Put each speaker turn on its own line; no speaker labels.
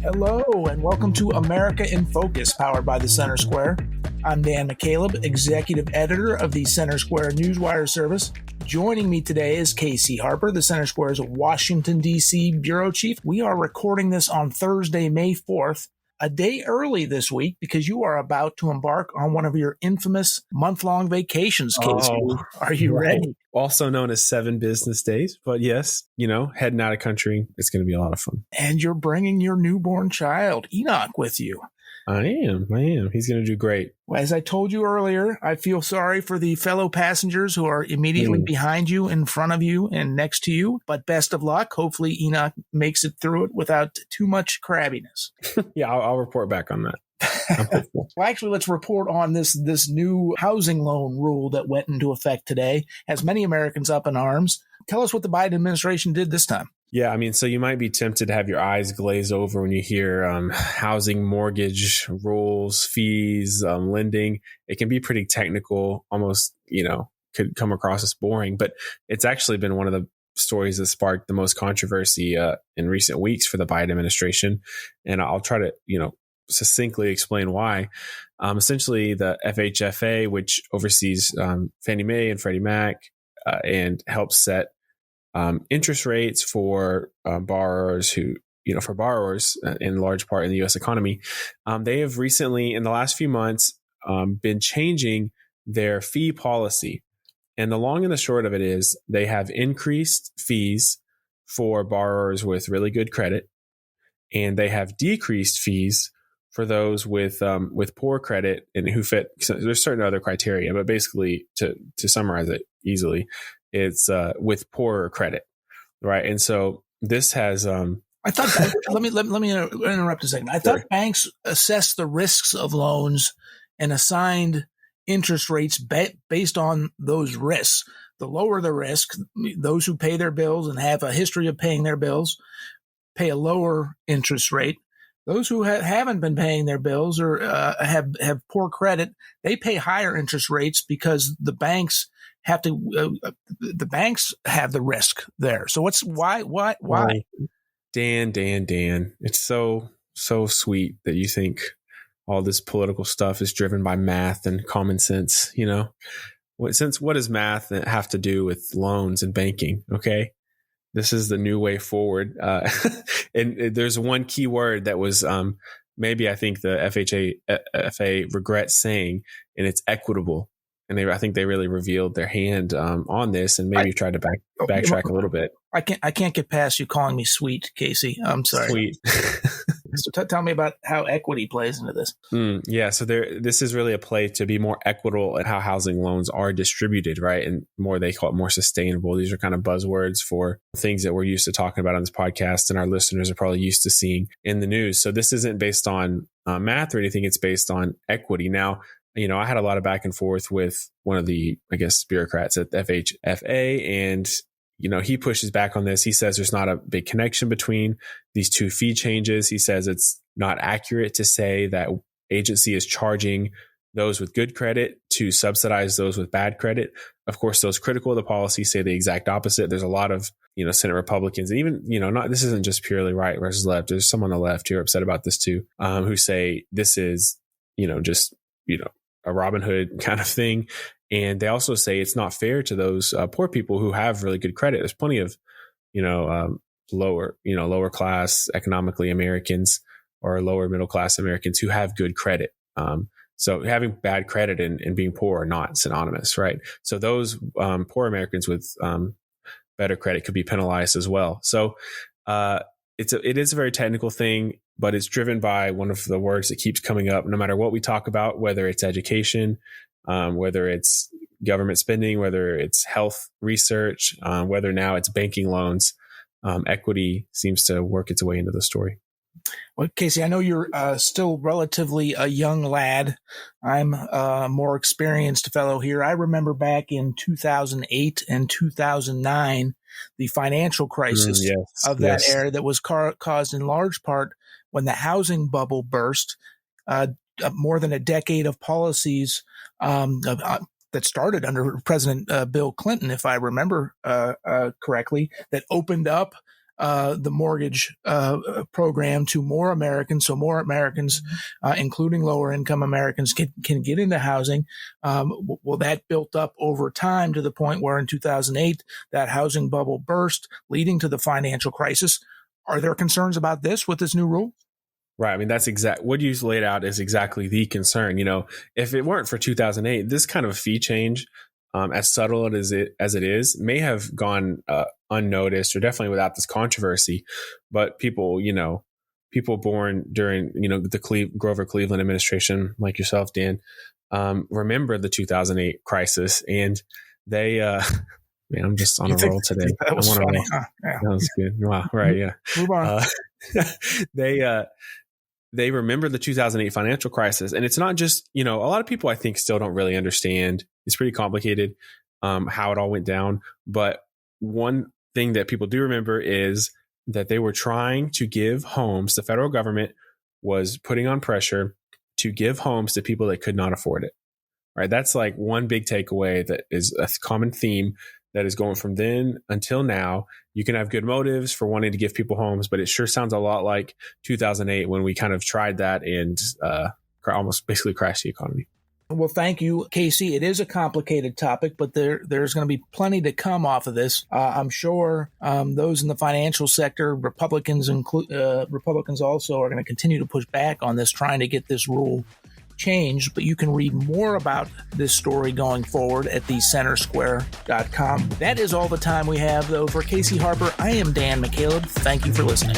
Hello, and welcome to America in Focus, powered by the Center Square. I'm Dan McCaleb, executive editor of the Center Square Newswire service. Joining me today is Casey Harper, the Center Square's Washington, D.C. bureau chief. We are recording this on Thursday, May 4th, a day early this week because you are about to embark on one of your infamous month-long vacations, Casey. Are you ready?
Also known as 7 business days. But yes, heading out of country, it's going to be a lot of fun.
And you're bringing your newborn child, Enoch, with you.
I am. He's going to do great.
Well, as I told you earlier, I feel sorry for the fellow passengers who are immediately behind you, in front of you, and next to you. But best of luck. Hopefully, Enoch makes it through it without too much crabbiness.
Yeah, I'll report back on that. I'm hopeful.
Well, actually, let's report on this new housing loan rule that went into effect today. Has many Americans up in arms. Tell us what the Biden administration did this time.
Yeah, so you might be tempted to have your eyes glaze over when you hear housing mortgage rules, fees, lending. It can be pretty technical, almost, could come across as boring, but it's actually been one of the stories that sparked the most controversy in recent weeks for the Biden administration. And I'll try to, succinctly explain why. Essentially, the FHFA, which oversees Fannie Mae and Freddie Mac and helps set interest rates for borrowers in large part in the U.S. economy. They have recently, in the last few months, been changing their fee policy. And the long and the short of it is they have increased fees for borrowers with really good credit, and they have decreased fees for those with poor credit and who fit. So there's certain other criteria, but basically, to summarize it easily, it's with poorer credit, right? And so this has.
I thought. let me interrupt a second. I thought banks assessed the risks of loans and assigned interest rates based on those risks. The lower the risk, those who pay their bills and have a history of paying their bills pay a lower interest rate. Those who haven't been paying their bills or have poor credit, they pay higher interest rates because the banks have to. The banks have the risk there. So why?
Dan, it's so sweet that you think all this political stuff is driven by math and common sense. What does math have to do with loans and banking? Okay. This is the new way forward. And there's one key word that was maybe I think the FHFA regrets saying, and it's equitable. And I think they really revealed their hand on this and maybe tried to backtrack a little bit.
I can't get past you calling me sweet, Casey. I'm sorry.
Sweet.
So tell me about how equity plays into this.
Yeah. So this is really a play to be more equitable at how housing loans are distributed, right? And they call it more sustainable. These are kind of buzzwords for things that we're used to talking about on this podcast and our listeners are probably used to seeing in the news. So this isn't based on math or anything. It's based on equity. Now, I had a lot of back and forth with one of the, bureaucrats at FHFA, and he pushes back on this. He says there's not a big connection between these two fee changes. He says it's not accurate to say that agency is charging those with good credit to subsidize those with bad credit. Of course, those critical of the policy say the exact opposite. There's a lot of, Senate Republicans, and even, this isn't just purely right versus left. There's some on the left who are upset about this too, who say this is, just, a Robin Hood kind of thing. And they also say it's not fair to those poor people who have really good credit. There's plenty of, lower class economically Americans or lower middle class Americans who have good credit. So having bad credit and being poor are not synonymous, right? So those poor Americans with better credit could be penalized as well. So it is a very technical thing, but it's driven by one of the words that keeps coming up no matter what we talk about, whether it's education, whether it's government spending, whether it's health research, whether now it's banking loans. Equity seems to work its way into the story.
Well, Casey, I know you're still relatively a young lad. I'm a more experienced fellow here. I remember back in 2008 and 2009, the financial crisis of that era that was caused in large part when the housing bubble burst. More than a decade of policies that started under President Bill Clinton, if I remember correctly, that opened up the mortgage program to more Americans, so more Americans, including lower income Americans, can get into housing. Well, that built up over time to the point where in 2008, that housing bubble burst, leading to the financial crisis. Are there concerns about this with this new rule?
Right. I mean, that's what you laid out is exactly the concern. If it weren't for 2008, this kind of fee change, as subtle as it is, may have gone unnoticed or definitely without this controversy. But people born during, the Grover Cleveland administration, like yourself, Dan, remember the 2008 crisis, and they, man, I'm just on a roll today.
That was funny. Huh?
Yeah. That was good. Wow. Right. Yeah.
Move on.
They remember the 2008 financial crisis. And it's not just, a lot of people I think still don't really understand. It's pretty complicated how it all went down. But one thing that people do remember is that they were trying to give homes. The federal government was putting on pressure to give homes to people that could not afford it. Right. That's like one big takeaway that is a common theme that is going from then until now. You can have good motives for wanting to give people homes, but it sure sounds a lot like 2008 when we kind of tried that and almost basically crashed the economy.
Well, thank you, Casey. It is a complicated topic, but there's going to be plenty to come off of this. I'm sure those in the financial sector, Republicans also are going to continue to push back on this, trying to get this rule changed. But you can read more about this story going forward at thecentersquare.com. That is all the time we have, though. For Casey Harper, I am Dan McCaleb. Thank you for listening.